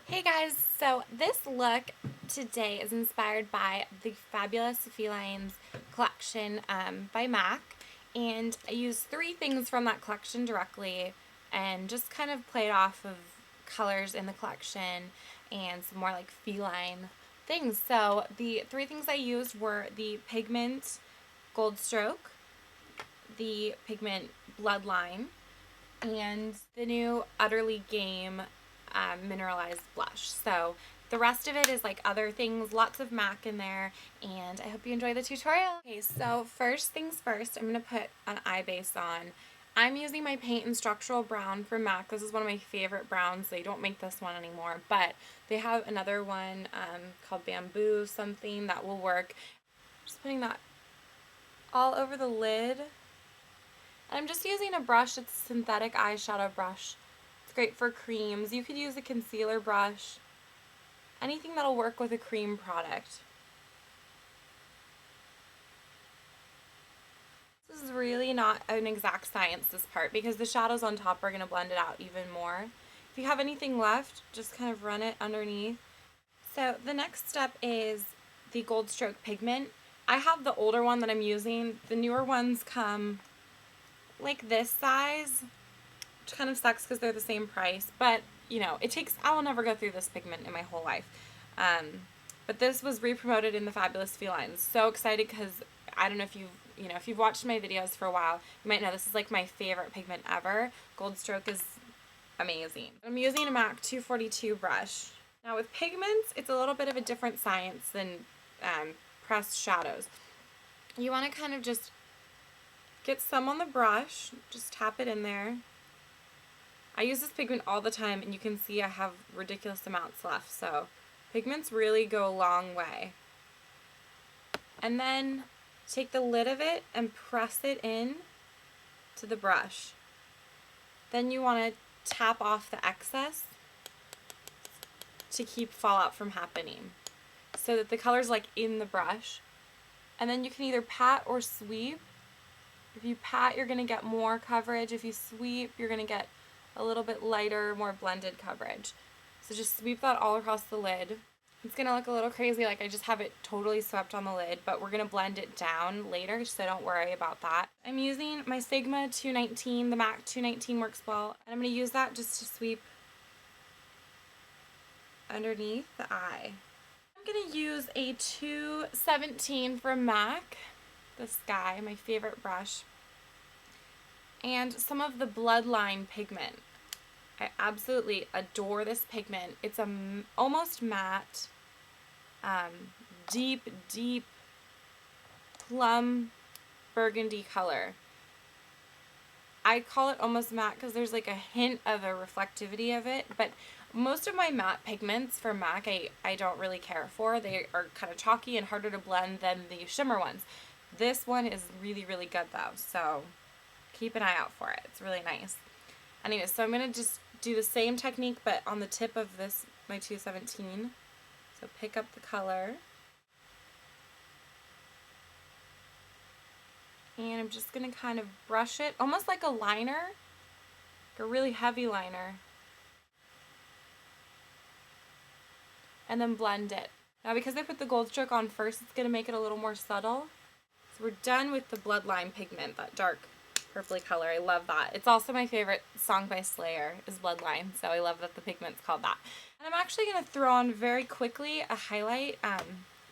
Hey guys, so this look today is inspired by the fabulous Felines collection by MAC, and I used three things from that collection directly and just kind of played off of colors in the collection and some more like feline things. So the three things I used were the pigment Gold Stroke, the pigment Bloodline, and the new Utterly Game mineralized blush. So the rest of it is like other things, lots of MAC in there, and I hope you enjoy the tutorial. Okay, so first things first, I'm going to put an eye base on. I'm using my Paint and Structural Brown from MAC. This is one of my favorite browns. They don't make this one anymore, but they have another one called Bamboo something that will work. Just putting that all over the lid. I'm just using a brush. It's a synthetic eyeshadow brush. It's great for creams. You could use a concealer brush. Anything that'll work with a cream product. This is really not an exact science, this part, because the shadows on top are going to blend it out even more. If you have anything left, just kind of run it underneath. So the next step is the Gold Stroke pigment. I have the older one that I'm using. The newer ones come like this size, which kind of sucks because they're the same price, but you know, I will never go through this pigment in my whole life. But this was re-promoted in the Fabulous Felines. So excited because I don't know if if you've watched my videos for a while, you might know this is like my favorite pigment ever. Gold Stroke is amazing. I'm using a MAC 242 brush. Now with pigments, it's a little bit of a different science than pressed shadows. You want to kind of just get some on the brush, just tap it in there. I use this pigment all the time, and you can see I have ridiculous amounts left, so pigments really go a long way. And then take the lid of it and press it in to the brush. Then you want to tap off the excess to keep fallout from happening so that the color's like in the brush. And then you can either pat or sweep. If you pat, you're going to get more coverage. If you sweep, you're going to get a little bit lighter, more blended coverage. So just sweep that all across the lid. It's going to look a little crazy, like I just have it totally swept on the lid, but we're going to blend it down later, so don't worry about that. I'm using my Sigma 219, the MAC 219 works well, and I'm going to use that just to sweep underneath the eye. I'm going to use a 217 from MAC, this guy, my favorite brush, and some of the Bloodline pigment. I absolutely adore this pigment. It's a almost matte, deep plum burgundy color. I call it almost matte because there's like a hint of a reflectivity of it, but most of my matte pigments for MAC I don't really care for. They are kind of chalky and harder to blend than the shimmer ones. This one is really good though, so keep an eye out for it. It's really nice. Anyway, so I'm going to just do the same technique but on the tip of this, my 217. So pick up the color. And I'm just going to kind of brush it, almost like a liner, like a really heavy liner. And then blend it. Now because I put the Gold Stroke on first, it's going to make it a little more subtle. So we're done with the Bloodline pigment, that dark purpley color. I love that. It's also my favorite song by Slayer is Bloodline, so I love that the pigment's called that. And I'm actually going to throw on very quickly a highlight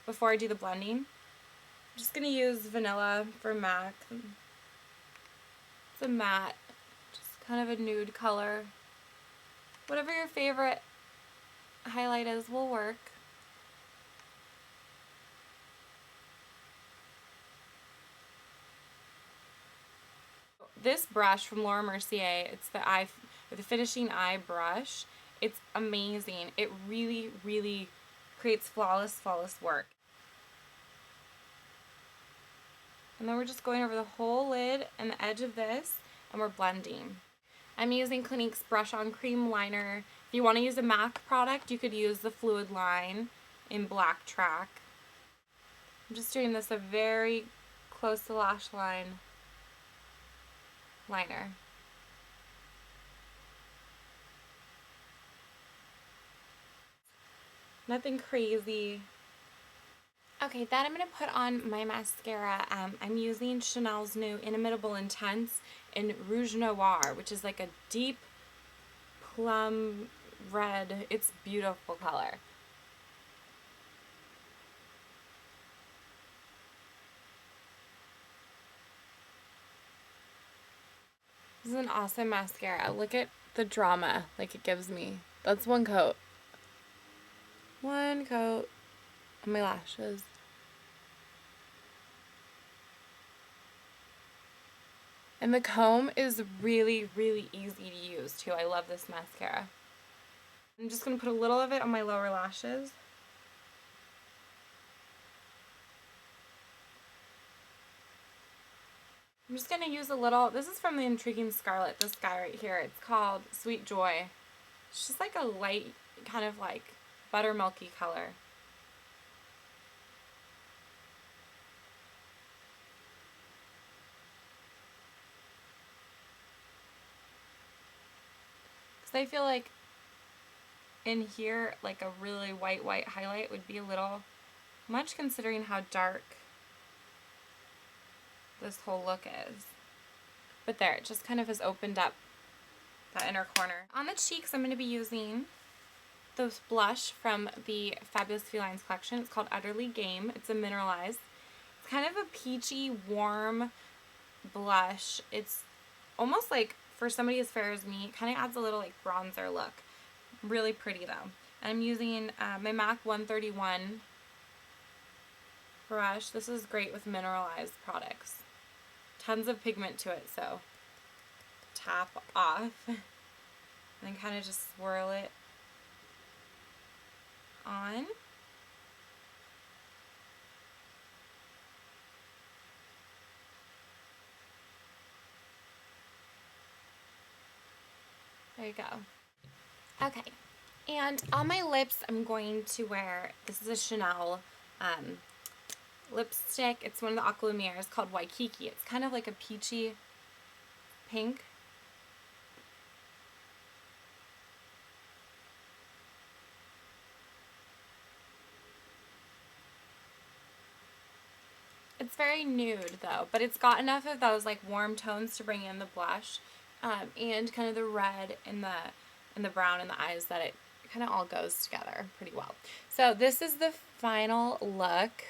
before I do the blending. I'm just going to use Vanilla for MAC. It's a matte, just kind of a nude color. Whatever your favorite highlight is will work. This brush from Laura Mercier, it's the finishing eye brush. It's amazing. It really creates flawless work. And then we're just going over the whole lid and the edge of this, and we're blending. I'm using Clinique's Brush On Cream Liner. If you want to use a MAC product, you could use the Fluid Line in Black Track. I'm just doing this a very close to lash line liner. Nothing crazy. Okay, then I'm going to put on my mascara. I'm using Chanel's new Inimitable Intense in Rouge Noir, which is like a deep plum red. It's beautiful color. This is an awesome mascara. Look at the drama like it gives me. That's one coat. One coat on my lashes. And the comb is really, really easy to use too. I love this mascara. I'm just going to put a little of it on my lower lashes. I'm just going to use a little, this is from the Intriguing Scarlet, this guy right here. It's called Sweet Joy. It's just like a light, kind of like buttermilky color. Because I feel like in here, like a really white highlight would be a little much considering how dark this whole look is. But there, it just kind of has opened up that inner corner. On the cheeks, I'm going to be using this blush from the Fabulous Felines collection. It's called Utterly Game. It's a mineralized. It's kind of a peachy, warm blush. It's almost like, for somebody as fair as me, it kind of adds a little like bronzer look. Really pretty though. And I'm using my MAC 131 brush. This is great with mineralized products. Tons of pigment to it, so tap off and then kind of just swirl it on. There you go. Okay, and on my lips I'm going to wear, this is a Chanel lipstick. It's one of the Aqua Lumières called Waikiki. It's kind of like a peachy pink. It's very nude though, but it's got enough of those like warm tones to bring in the blush and kind of the red and the brown in the eyes that it kind of all goes together pretty well. So this is the final look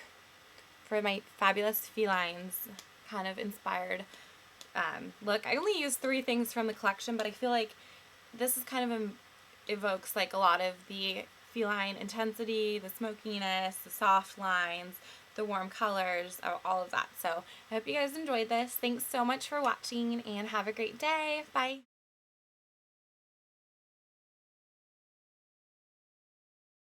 for my Fabulous Felines kind of inspired look. I only used 3 things from the collection, but I feel like this is kind of evokes like a lot of the feline intensity, the smokiness, the soft lines, the warm colors, all of that. So I hope you guys enjoyed this. Thanks so much for watching and have a great day. Bye.